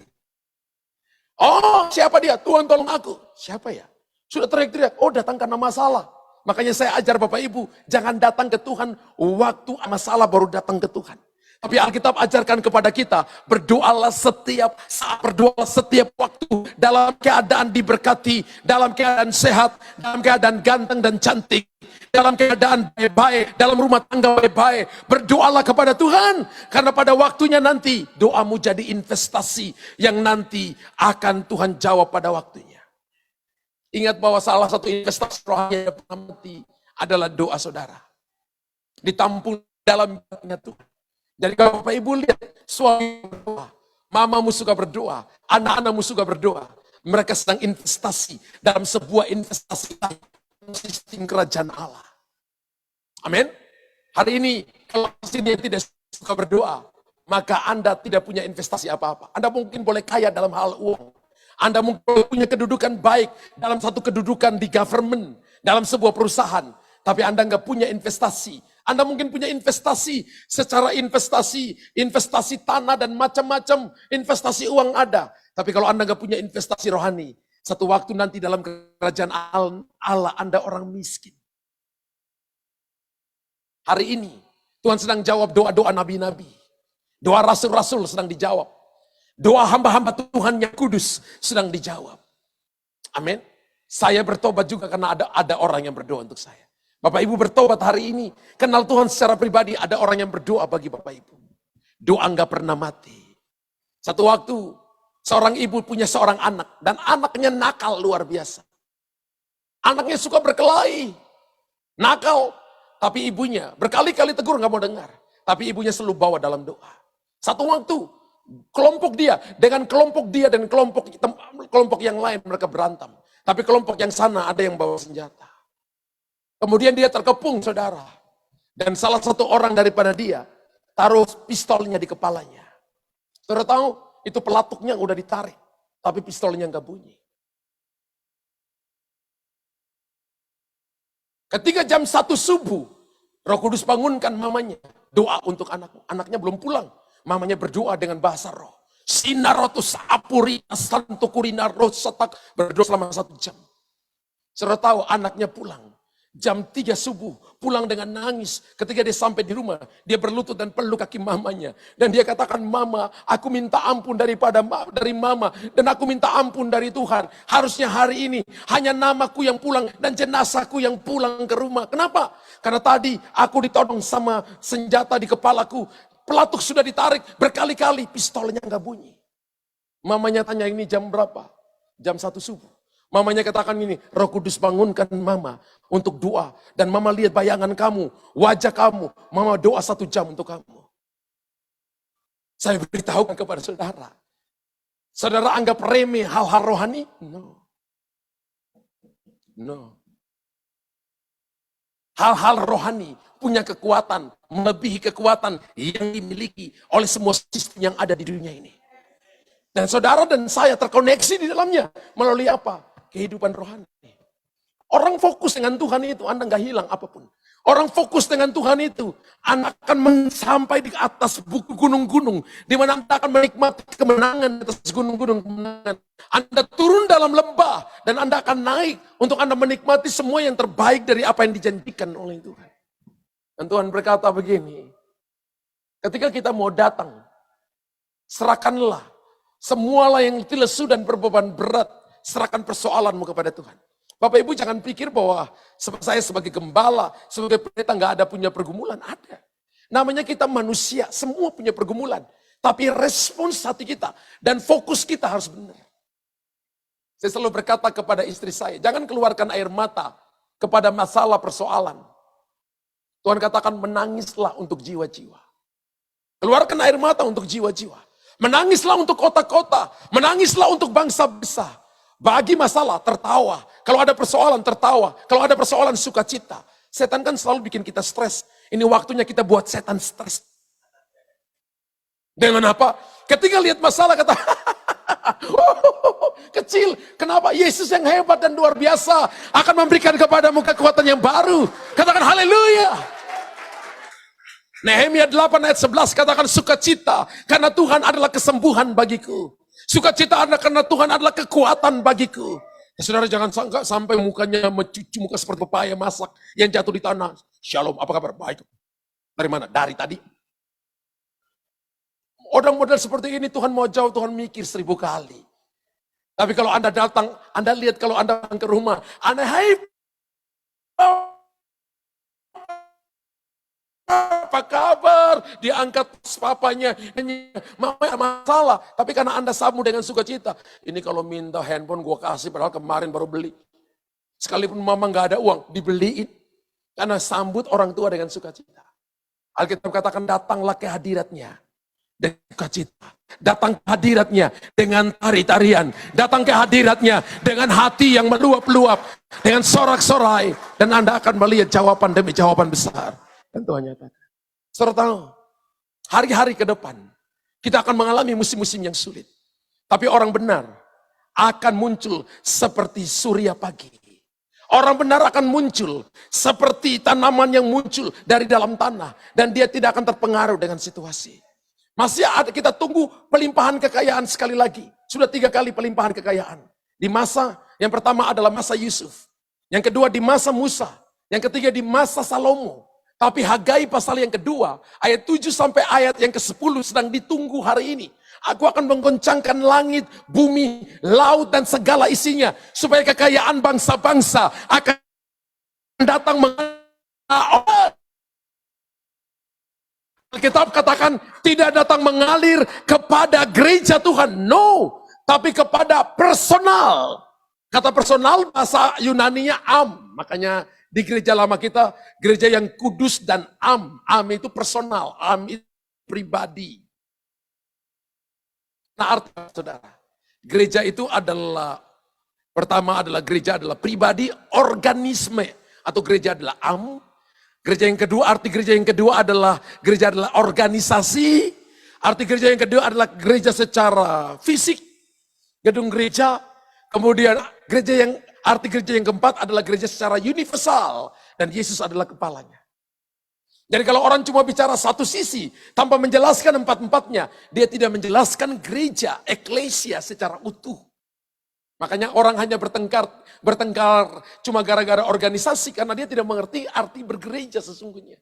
Oh, siapa dia? Tuhan tolong aku. Siapa ya? Sudah teriak-teriak, oh datang karena masalah. Makanya saya ajar Bapak Ibu, jangan datang ke Tuhan waktu masalah baru datang ke Tuhan. Tapi Alkitab ajarkan kepada kita, berdoalah setiap saat, berdoalah setiap waktu, dalam keadaan diberkati, dalam keadaan sehat, dalam keadaan ganteng dan cantik, dalam keadaan baik-baik, dalam rumah tangga baik-baik. Berdoalah kepada Tuhan, karena pada waktunya nanti, doamu jadi investasi yang nanti akan Tuhan jawab pada waktunya. Ingat bahwa salah satu investasi rohani yang pernah mati adalah doa saudara. Ditampung dalam hatinya Tuhan. Jadi kalau Bapak Ibu lihat, suami berdoa, mamamu suka berdoa, anak-anakmu suka berdoa. Mereka sedang investasi dalam sebuah investasi sistem kerajaan Allah. Amin. Hari ini, kalau dia tidak suka berdoa, maka Anda tidak punya investasi apa-apa. Anda mungkin boleh kaya dalam hal uang. Anda mungkin punya kedudukan baik dalam satu kedudukan di government, dalam sebuah perusahaan. Tapi Anda nggak punya investasi. Anda mungkin punya investasi, secara investasi tanah dan macam-macam, investasi uang ada. Tapi kalau Anda nggak punya investasi rohani, satu waktu nanti dalam kerajaan Allah Anda orang miskin. Hari ini Tuhan sedang jawab doa-doa nabi-nabi. Doa rasul-rasul sedang dijawab. Doa hamba-hamba Tuhan yang kudus sedang dijawab. Amin. Saya bertobat juga karena ada orang yang berdoa untuk saya. Bapak Ibu bertobat hari ini, kenal Tuhan secara pribadi, ada orang yang berdoa bagi Bapak Ibu. Doa nggak pernah mati. Satu waktu, seorang ibu punya seorang anak, dan anaknya nakal luar biasa. Anaknya suka berkelahi, nakal, tapi ibunya berkali-kali tegur nggak mau dengar. Tapi ibunya selalu bawa dalam doa. Satu waktu, kelompok dia dan kelompok yang lain mereka berantem. Tapi kelompok yang sana ada yang bawa senjata. Kemudian dia terkepung, saudara. Dan salah satu orang daripada dia taruh pistolnya di kepalanya. Saudara tahu, itu pelatuknya udah ditarik, tapi pistolnya nggak bunyi. Ketika jam 1 subuh, Roh Kudus bangunkan mamanya, doa untuk anaknya. Anaknya belum pulang, mamanya berdoa dengan bahasa roh. Sinarotus apuri asanto kurina rosatak, berdoa selama 1 jam. Saudara tahu, anaknya pulang. Jam 3 subuh, pulang dengan nangis. Ketika dia sampai di rumah, dia berlutut dan peluk kaki mamanya. Dan dia katakan, "Mama, aku minta ampun dari mama. Dan aku minta ampun dari Tuhan. Harusnya hari ini, hanya namaku yang pulang dan jenazahku yang pulang ke rumah." Kenapa? Karena tadi aku ditodong sama senjata di kepalaku. Pelatuk sudah ditarik berkali-kali, pistolnya nggak bunyi. Mamanya tanya, "Ini jam berapa?" Jam 1 subuh. Mamanya katakan ini, Roh Kudus bangunkan mama untuk doa. Dan mama lihat bayangan kamu, wajah kamu. Mama doa 1 jam untuk kamu. Saya beritahukan kepada saudara. Saudara anggap remeh hal-hal rohani? No. Hal-hal rohani punya kekuatan, melebihi kekuatan yang dimiliki oleh semua sistem yang ada di dunia ini. Dan saudara dan saya terkoneksi di dalamnya. Melalui apa? Kehidupan rohani. Orang fokus dengan Tuhan itu, Anda nggak hilang apapun. Orang fokus dengan Tuhan itu, Anda akan sampai di atas gunung-gunung, di mana Anda akan menikmati kemenangan di atas gunung-gunung kemenangan. Anda turun dalam lembah, dan Anda akan naik untuk Anda menikmati semua yang terbaik dari apa yang dijanjikan oleh Tuhan. Dan Tuhan berkata begini, ketika kita mau datang, serahkanlah semualah yang letih lesu dan berbeban berat, serahkan persoalanmu kepada Tuhan. Bapak Ibu jangan pikir bahwa saya sebagai gembala, sebagai pendeta nggak ada punya pergumulan. Ada. Namanya kita manusia, semua punya pergumulan. Tapi respons hati kita dan fokus kita harus benar. Saya selalu berkata kepada istri saya, jangan keluarkan air mata kepada masalah persoalan. Tuhan katakan menangislah untuk jiwa-jiwa. Keluarkan air mata untuk jiwa-jiwa. Menangislah untuk kota-kota. Menangislah untuk bangsa-bangsa. Bagi masalah, tertawa. Kalau ada persoalan, tertawa. Kalau ada persoalan, sukacita. Setan kan selalu bikin kita stres. Ini waktunya kita buat setan stres. Dengan apa? Ketika lihat masalah, kata, kecil. Kenapa? Yesus yang hebat dan luar biasa akan memberikan kepadamu kekuatan yang baru. Katakan haleluya. Nehemia 8 ayat 11 katakan sukacita. Karena Tuhan adalah kesembuhan bagiku. Sukacita karena Tuhan adalah kekuatan bagiku. Ya, saudara jangan sampai mukanya mencuci muka seperti pepaya masak yang jatuh di tanah. Shalom, apa kabar? Baik. Dari mana? Dari tadi. Orang model seperti ini Tuhan mau jauh, Tuhan mikir 1000 kali. Tapi kalau Anda datang, Anda lihat kalau Anda ke rumah, Anda, hai, apa kabar? Diangkat papanya, mama masalah. Tapi karena Anda sambut dengan sukacita. Ini kalau minta handphone gue kasih, padahal kemarin baru beli. Sekalipun mama nggak ada uang, dibeliin. Karena sambut orang tua dengan sukacita. Alkitab katakan datanglah ke hadiratnya dengan sukacita. Datang ke hadiratnya dengan tari-tarian. Datang ke hadiratnya dengan hati yang meluap-luap. Dengan sorak-sorai. Dan Anda akan melihat jawaban demi jawaban besar. Dan Tuhan nyatakan. Saudara tahu, hari-hari ke depan, kita akan mengalami musim-musim yang sulit. Tapi orang benar akan muncul seperti surya pagi. Orang benar akan muncul seperti tanaman yang muncul dari dalam tanah. Dan dia tidak akan terpengaruh dengan situasi. Masih ada, kita tunggu pelimpahan kekayaan sekali lagi. Sudah 3 kali pelimpahan kekayaan. Di masa, yang pertama adalah masa Yusuf. Yang kedua di masa Musa. Yang ketiga di masa Salomo. Tapi Hagai pasal yang kedua, ayat 7 sampai ayat yang ke-10 sedang ditunggu hari ini. Aku akan menggoncangkan langit, bumi, laut, dan segala isinya. Supaya kekayaan bangsa-bangsa akan datang Alkitab katakan tidak datang mengalir kepada gereja Tuhan. No, tapi kepada personal. Kata personal bahasa Yunaninya am. Makanya di gereja lama kita, gereja yang kudus dan am. Am itu personal, am itu pribadi. Nah artinya saudara, gereja itu adalah, pertama adalah gereja adalah pribadi, organisme. Atau gereja adalah am. Gereja yang kedua, arti gereja yang kedua adalah gereja adalah organisasi. Arti gereja yang kedua adalah gereja secara fisik, gedung gereja. Kemudian arti gereja yang keempat adalah gereja secara universal. Dan Yesus adalah kepalanya. Jadi kalau orang cuma bicara satu sisi, tanpa menjelaskan empat-empatnya, dia tidak menjelaskan gereja, eklesia secara utuh. Makanya orang hanya bertengkar cuma gara-gara organisasi, karena dia tidak mengerti arti bergereja sesungguhnya.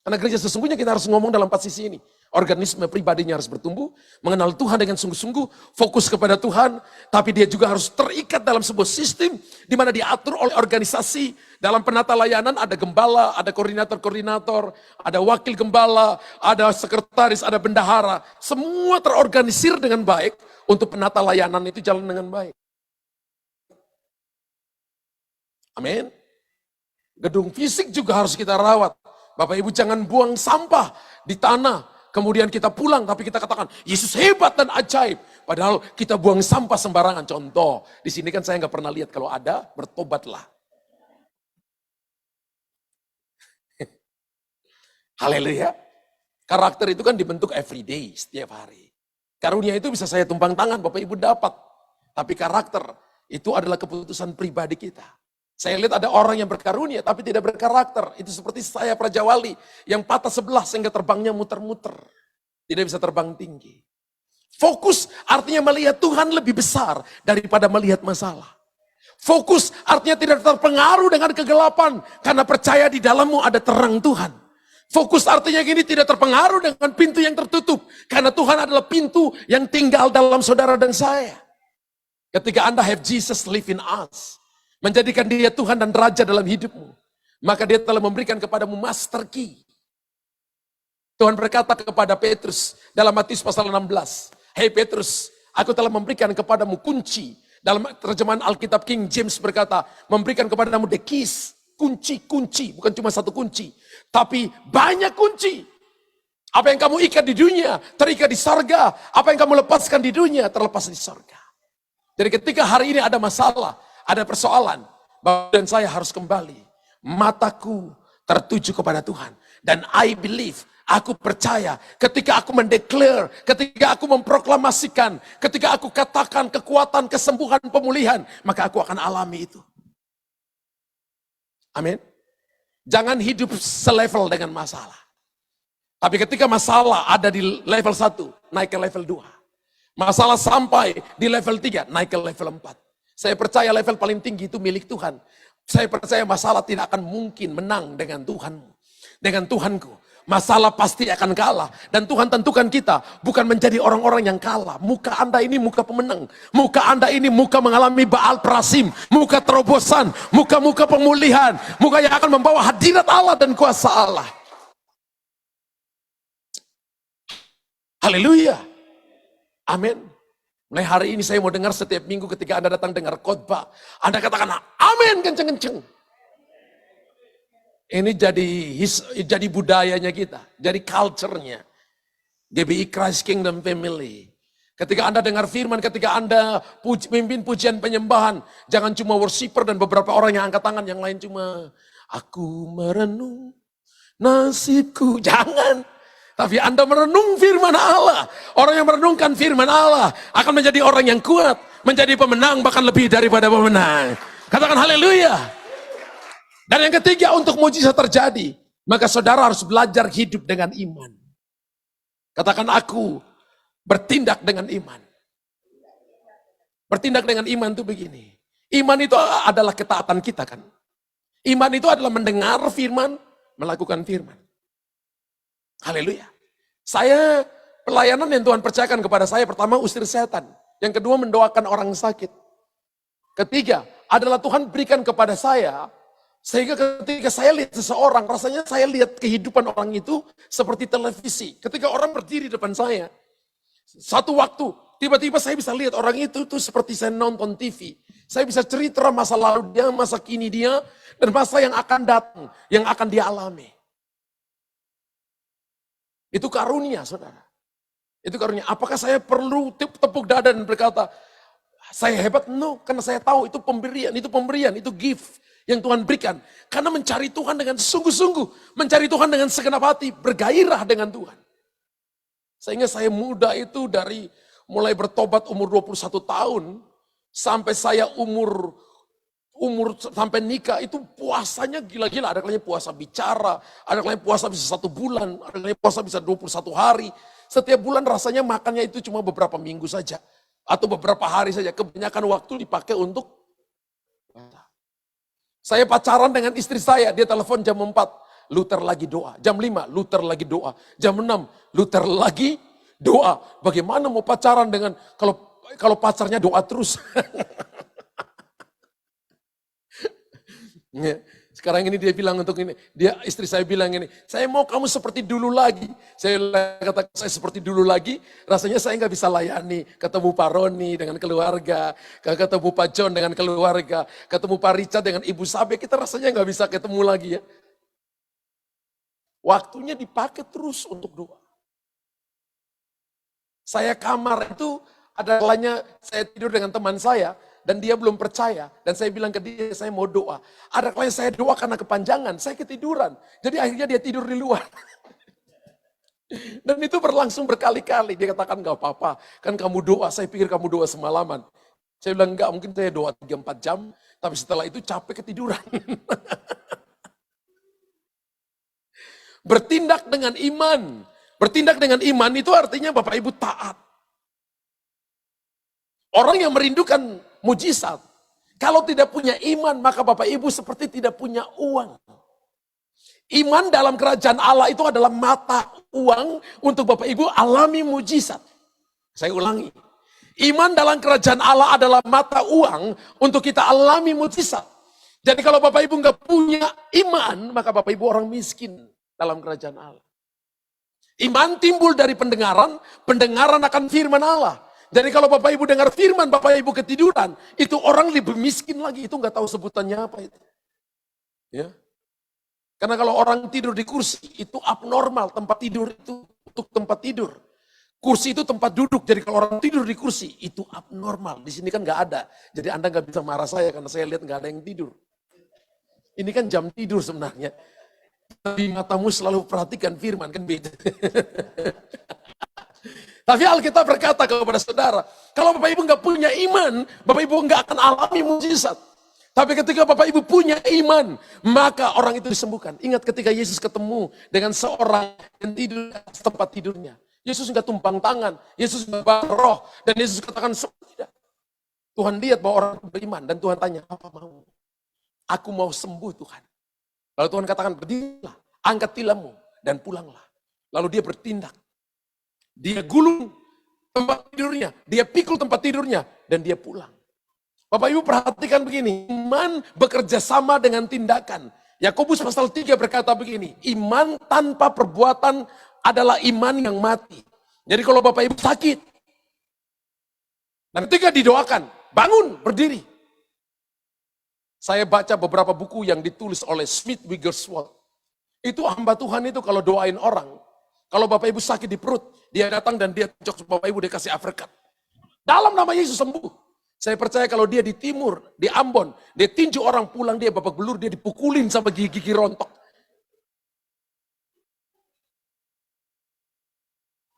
Karena gereja sesungguhnya kita harus ngomong dalam 4 sisi ini. Organisme pribadinya harus bertumbuh, mengenal Tuhan dengan sungguh-sungguh, fokus kepada Tuhan, tapi dia juga harus terikat dalam sebuah sistem di mana diatur oleh organisasi. Dalam penata layanan ada gembala, ada koordinator-koordinator, ada wakil gembala, ada sekretaris, ada bendahara. Semua terorganisir dengan baik untuk penata layanan itu jalan dengan baik. Amin. Gedung fisik juga harus kita rawat. Bapak Ibu jangan buang sampah di tanah. Kemudian kita pulang tapi kita katakan Yesus hebat dan ajaib. Padahal kita buang sampah sembarangan. Contoh, di sini kan saya nggak pernah lihat, kalau ada bertobatlah. Haleluya. Karakter itu kan dibentuk everyday, setiap hari. Karunia itu bisa saya tumpang tangan, Bapak Ibu dapat. Tapi karakter itu adalah keputusan pribadi kita. Saya lihat ada orang yang berkarunia tapi tidak berkarakter. Itu seperti saya Raja Wali yang patah sebelah sehingga terbangnya muter-muter. Tidak bisa terbang tinggi. Fokus artinya melihat Tuhan lebih besar daripada melihat masalah. Fokus artinya tidak terpengaruh dengan kegelapan karena percaya di dalammu ada terang Tuhan. Fokus artinya gini, tidak terpengaruh dengan pintu yang tertutup karena Tuhan adalah pintu yang tinggal dalam saudara dan saya. Ketika Anda have Jesus live in us, menjadikan dia Tuhan dan Raja dalam hidupmu, maka dia telah memberikan kepadamu master key. Tuhan berkata kepada Petrus dalam Matius pasal 16, "Hei Petrus, aku telah memberikan kepadamu kunci." Dalam terjemahan Alkitab King James berkata, memberikan kepadamu the keys, kunci-kunci, bukan cuma satu kunci, tapi banyak kunci. Apa yang kamu ikat di dunia, terikat di sorga. Apa yang kamu lepaskan di dunia, terlepas di sorga. Jadi ketika hari ini ada masalah, ada persoalan, Bapak dan saya harus kembali. Mataku tertuju kepada Tuhan. Dan I believe, aku percaya, ketika aku mendeklar, ketika aku memproklamasikan, ketika aku katakan kekuatan, kesembuhan, pemulihan, maka aku akan alami itu. Amin. Jangan hidup selevel dengan masalah. Tapi ketika masalah ada di level 1, naik ke level 2. Masalah sampai di level 3, naik ke level 4. Saya percaya level paling tinggi itu milik Tuhan. Saya percaya masalah tidak akan mungkin menang dengan Tuhanmu, dengan Tuhanku. Masalah pasti akan kalah. Dan Tuhan tentukan kita bukan menjadi orang-orang yang kalah. Muka Anda ini muka pemenang. Muka Anda ini muka mengalami Baal Prasim. Muka terobosan. Muka-muka pemulihan. Muka yang akan membawa hadirat Allah dan kuasa Allah. Haleluya. Amin. Mulai hari ini saya mau dengar setiap minggu ketika Anda datang dengar khotbah. Anda katakan amin kenceng-kenceng. Ini jadi budayanya kita, jadi culture-nya. GBI Christ Kingdom Family. Ketika Anda dengar firman, ketika Anda pimpin pujian penyembahan, jangan cuma worshiper dan beberapa orang yang angkat tangan, yang lain cuma aku merenung nasibku. Jangan. Tapi Anda merenung firman Allah. Orang yang merenungkan firman Allah akan menjadi orang yang kuat, menjadi pemenang, bahkan lebih daripada pemenang. Katakan haleluya. Dan yang ketiga, untuk mujizat terjadi, maka saudara harus belajar hidup dengan iman. Katakan aku bertindak dengan iman. Bertindak dengan iman itu begini. Iman itu adalah ketaatan kita kan. Iman itu adalah mendengar firman, melakukan firman. Haleluya. Saya pelayanan yang Tuhan percayakan kepada saya, pertama usir setan. Yang kedua mendoakan orang sakit. Ketiga adalah Tuhan berikan kepada saya, sehingga ketika saya lihat seseorang, rasanya saya lihat kehidupan orang itu seperti televisi. Ketika orang berdiri depan saya, satu waktu, tiba-tiba saya bisa lihat orang itu tuh seperti saya nonton TV. Saya bisa cerita masa lalu dia, masa kini dia, dan masa yang akan datang, yang akan dia alami. Itu karunia, saudara. Itu karunia. Apakah saya perlu tepuk dada dan berkata, saya hebat? No, karena saya tahu itu pemberian, itu gift yang Tuhan berikan. Karena mencari Tuhan dengan sungguh-sungguh, mencari Tuhan dengan segenap hati, bergairah dengan Tuhan. Sehingga saya muda itu dari mulai bertobat umur 21 tahun, sampai saya umur sampai nikah, itu puasanya gila-gila. Ada kalanya puasa bicara, ada kalanya puasa bisa 1 bulan, ada kalanya puasa bisa 21 hari. Setiap bulan rasanya makannya itu cuma beberapa minggu saja, atau beberapa hari saja. Kebanyakan waktu dipakai untuk saya pacaran dengan istri saya, dia telepon jam 4, Luther lagi doa. Jam 5, Luther lagi doa. Jam 6, Luther lagi doa. Bagaimana mau pacaran dengan kalau pacarnya doa terus? Sekarang ini dia bilang untuk ini, istri saya bilang ini, saya mau kamu seperti dulu lagi. Saya kata saya seperti dulu lagi, rasanya saya nggak bisa layani. Ketemu Pak Roni dengan keluarga, ketemu Pak John dengan keluarga, ketemu Pak Richard dengan Ibu Sabe, kita rasanya nggak bisa ketemu lagi ya. Waktunya dipakai terus untuk doa. Saya kamar itu ada kalanya saya tidur dengan teman saya, dan dia belum percaya, dan saya bilang ke dia, saya mau doa. Ada kalanya saya doa karena kepanjangan, saya ketiduran. Jadi akhirnya dia tidur di luar. Dan itu berlangsung berkali-kali. Dia katakan, gak apa-apa, kan kamu doa, saya pikir kamu doa semalaman. Saya bilang, enggak, mungkin saya doa 3-4 jam, tapi setelah itu capek ketiduran. Bertindak dengan iman. Bertindak dengan iman itu artinya Bapak Ibu taat. Orang yang merindukan mujizat, kalau tidak punya iman, maka Bapak Ibu seperti tidak punya uang. Iman dalam kerajaan Allah itu adalah mata uang untuk Bapak Ibu alami mujizat. Saya ulangi. Iman dalam kerajaan Allah adalah mata uang untuk kita alami mujizat. Jadi kalau Bapak Ibu nggak punya iman, maka Bapak Ibu orang miskin dalam kerajaan Allah. Iman timbul dari pendengaran, pendengaran akan firman Allah. Jadi kalau Bapak Ibu dengar firman, Bapak Ibu ketiduran, itu orang lebih miskin lagi, itu nggak tahu sebutannya apa itu. Ya. Karena kalau orang tidur di kursi, itu abnormal, tempat tidur itu untuk tempat tidur. Kursi itu tempat duduk, jadi kalau orang tidur di kursi, itu abnormal. Di sini kan nggak ada, jadi Anda nggak bisa marah saya, karena saya lihat nggak ada yang tidur. Ini kan jam tidur sebenarnya. Tapi matamu selalu perhatikan firman, kan beda. Tapi Alkitab berkata kepada saudara, kalau Bapak Ibu nggak punya iman, Bapak Ibu nggak akan alami mujizat. Tapi ketika Bapak Ibu punya iman, maka orang itu disembuhkan. Ingat ketika Yesus ketemu dengan seorang yang tidur di tempat tidurnya. Yesus nggak tumpang tangan, Yesus nggak roh, dan Yesus katakan tidak. Tuhan lihat bahwa orang itu beriman, dan Tuhan tanya, apa mau? Aku mau sembuh Tuhan. Lalu Tuhan katakan, berdirilah, angkat tilammu, dan pulanglah. Lalu dia bertindak. Dia gulung tempat tidurnya, dia pikul tempat tidurnya, dan dia pulang. Bapak Ibu perhatikan begini, iman bekerja sama dengan tindakan. Yakobus pasal 3 berkata begini, iman tanpa perbuatan adalah iman yang mati. Jadi kalau Bapak Ibu sakit, dan ketika didoakan, bangun, berdiri. Saya baca beberapa buku yang ditulis oleh Smith Wigglesworth. Itu hamba Tuhan itu kalau doain orang, kalau Bapak Ibu sakit di perut, dia datang dan dia tonjok Bapak Ibu, dia kasih uppercut. Dalam nama Yesus sembuh. Saya percaya kalau dia di timur, di Ambon, dia tinju orang pulang, dia babak belur, dia dipukulin sama gigi-gigi rontok.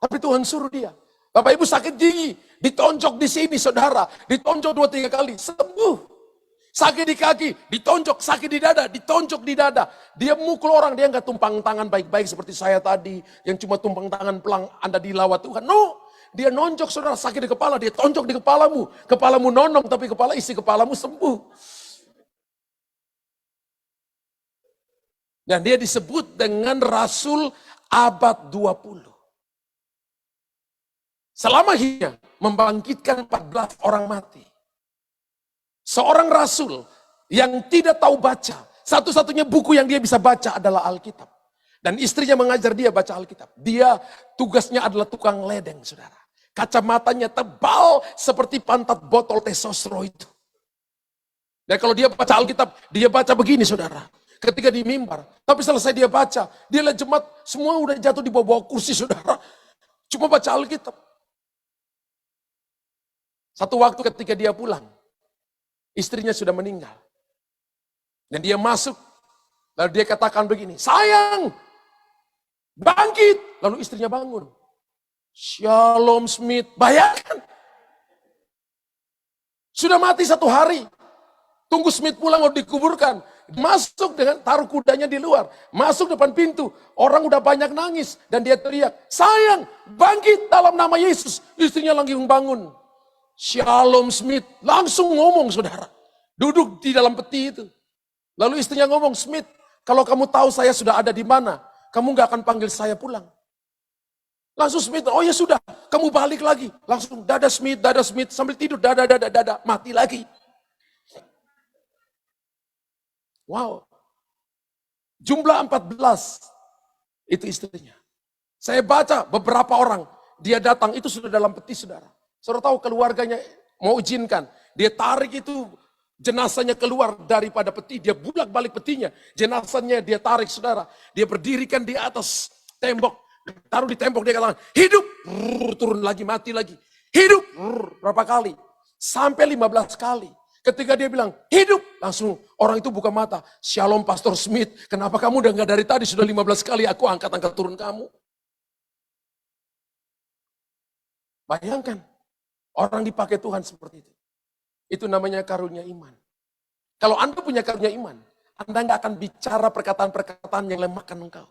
Tapi Tuhan suruh dia. Bapak Ibu sakit gigi, ditonjok di sini saudara, ditonjok 2-3 kali, sembuh. Sakit di kaki, ditonjok, sakit di dada, ditonjok di dada. Dia mukul orang, dia nggak tumpang tangan baik-baik seperti saya tadi, yang cuma tumpang tangan pelang Anda dilawat Tuhan. No, dia nonjok saudara, sakit di kepala, dia tonjok di kepalamu. Kepalamu nonong, tapi kepala isi kepalamu sembuh. Dan dia disebut dengan Rasul abad 20. Selama hidupnya membangkitkan 14 orang mati. Seorang rasul yang tidak tahu baca, satu-satunya buku yang dia bisa baca adalah Alkitab. Dan istrinya mengajar dia baca Alkitab. Dia tugasnya adalah tukang ledeng, saudara. Kacamatanya tebal seperti pantat botol tesosro itu. Dan kalau dia baca Alkitab, dia baca begini, saudara. Ketika di mimbar, tapi selesai dia baca, dia lihat jemaat semua udah jatuh di bawah kursi, saudara. Cuma baca Alkitab. Satu waktu ketika dia pulang, istrinya sudah meninggal. Dan dia masuk, lalu dia katakan begini, sayang, bangkit. Lalu istrinya bangun. Shalom Smith, bayangkan. Sudah mati 1 hari. Tunggu Smith pulang, lalu dikuburkan. Masuk dengan taruh kudanya di luar. Masuk depan pintu, orang udah banyak nangis. Dan dia teriak, sayang, bangkit dalam nama Yesus. Istrinya langsung bangun. Shalom Smith, langsung ngomong saudara. Duduk di dalam peti itu. Lalu istrinya ngomong, Smith, kalau kamu tahu saya sudah ada di mana, kamu gak akan panggil saya pulang. Langsung Smith, oh ya sudah, kamu balik lagi. Langsung dada Smith, sambil tidur, dada, mati lagi. Wow. Jumlah 14, itu istrinya. Saya baca beberapa orang, dia datang, itu sudah dalam peti saudara. Saudara tahu keluarganya mau izinkan, dia tarik itu jenazahnya keluar daripada peti, dia bulak balik petinya, jenazahnya dia tarik saudara, dia berdirikan di atas tembok, taruh di tembok, dia katakan, hidup, turun lagi, mati lagi, hidup, berapa kali, sampai 15 kali, ketika dia bilang, hidup, langsung orang itu buka mata, Shalom Pastor Smith, kenapa kamu udah gak dari tadi, sudah 15 kali aku angkat turun kamu. Bayangkan. Orang dipakai Tuhan seperti itu. Itu namanya karunia iman. Kalau Anda punya karunia iman, Anda nggak akan bicara perkataan-perkataan yang melemahkan engkau.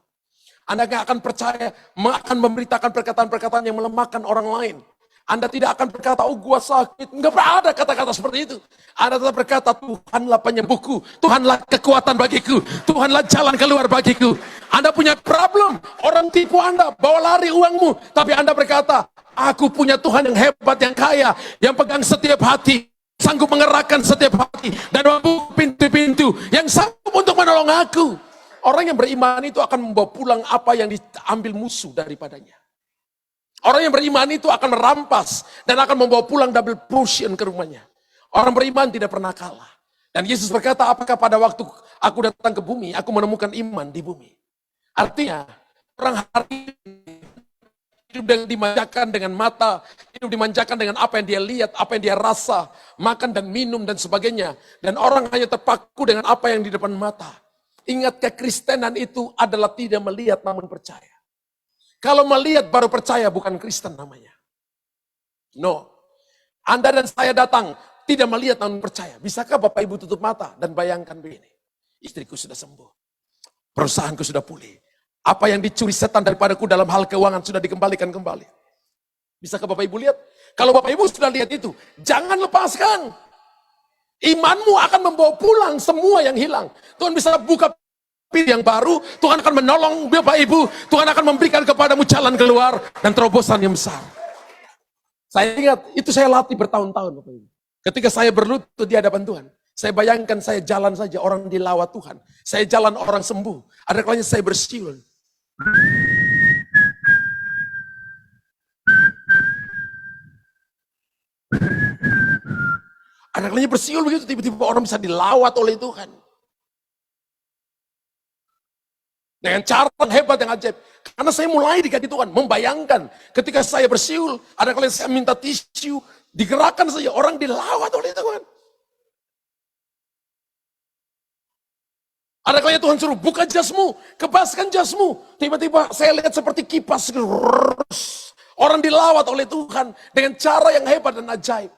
Anda nggak akan percaya, akan memberitakan perkataan-perkataan yang melemahkan orang lain. Anda tidak akan berkata, oh gua sakit. Nggak ada kata-kata seperti itu. Anda tetap berkata, Tuhanlah penyembuhku. Tuhanlah kekuatan bagiku. Tuhanlah jalan keluar bagiku. Anda punya problem. Orang tipu Anda, bawa lari uangmu. Tapi Anda berkata, aku punya Tuhan yang hebat, yang kaya. Yang pegang setiap hati. Sanggup mengerahkan setiap hati. Dan membuka pintu-pintu. Yang sanggup untuk menolong aku. Orang yang beriman itu akan membawa pulang apa yang diambil musuh daripadanya. Orang yang beriman itu akan merampas dan akan membawa pulang double portion ke rumahnya. Orang beriman tidak pernah kalah. Dan Yesus berkata, apakah pada waktu aku datang ke bumi, aku menemukan iman di bumi. Artinya, orang hari hidup dengan dimanjakan dengan mata, hidup dimanjakan dengan apa yang dia lihat, apa yang dia rasa, makan dan minum dan sebagainya. Dan orang hanya terpaku dengan apa yang di depan mata. Ingat, kekristenan itu adalah tidak melihat namun percaya. Kalau melihat baru percaya, bukan Kristen namanya. No. Anda dan saya datang, tidak melihat namun percaya. Bisakah Bapak Ibu tutup mata dan bayangkan begini. Istriku sudah sembuh. Perusahaanku sudah pulih. Apa yang dicuri setan daripadaku dalam hal keuangan sudah dikembalikan kembali. Bisakah Bapak Ibu lihat? Kalau Bapak Ibu sudah lihat itu, jangan lepaskan. Imanmu akan membawa pulang semua yang hilang. Tuhan bisa buka yang baru, Tuhan akan menolong Bapak Ibu, Tuhan akan memberikan kepadamu jalan keluar dan terobosan yang besar. Saya ingat, itu saya latih bertahun-tahun Bapak Ibu. Ketika saya berlutut di hadapan Tuhan, saya bayangkan saya jalan saja, orang dilawat Tuhan. Saya jalan, orang sembuh. Ada kalanya saya bersiul. Ada kalanya bersiul begitu, tiba-tiba orang bisa dilawat oleh Tuhan. Dengan cara yang hebat, yang ajaib. Karena saya mulai di kaki Tuhan, membayangkan ketika saya bersiul, ada kali saya minta tisu, digerakkan saja, orang dilawat oleh Tuhan. Ada kali Tuhan suruh, buka jasmu, kebaskan jasmu. Tiba-tiba saya lihat seperti kipas, orang dilawat oleh Tuhan dengan cara yang hebat dan ajaib.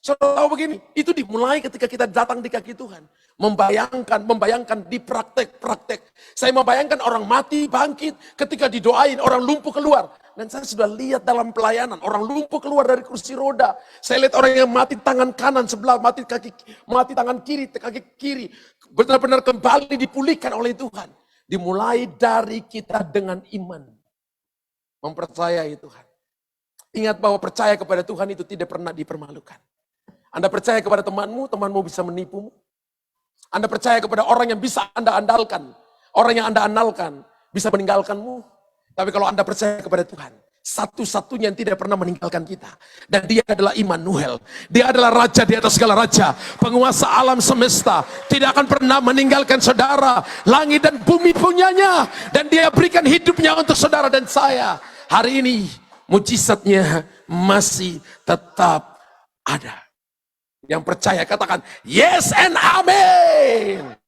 Saudara tahu begini, itu dimulai ketika kita datang di kaki Tuhan. Membayangkan di praktek-praktek. Saya membayangkan orang mati, bangkit, ketika didoain, orang lumpuh keluar. Dan saya sudah lihat dalam pelayanan, orang lumpuh keluar dari kursi roda. Saya lihat orang yang mati tangan kanan sebelah, mati tangan kiri, kaki kiri. Benar-benar kembali dipulihkan oleh Tuhan. Dimulai dari kita dengan iman. Mempercayai Tuhan. Ingat bahwa percaya kepada Tuhan itu tidak pernah dipermalukan. Anda percaya kepada temanmu, temanmu bisa menipumu. Anda percaya kepada orang yang bisa Anda andalkan. Orang yang Anda andalkan bisa meninggalkanmu. Tapi kalau Anda percaya kepada Tuhan, satu-satunya yang tidak pernah meninggalkan kita. Dan dia adalah Immanuel. Dia adalah Raja di atas segala raja. Penguasa alam semesta. Tidak akan pernah meninggalkan saudara. Langit dan bumi punyanya. Dan dia berikan hidupnya untuk saudara dan saya. Hari ini mujizatnya masih tetap ada. Yang percaya katakan yes and amen.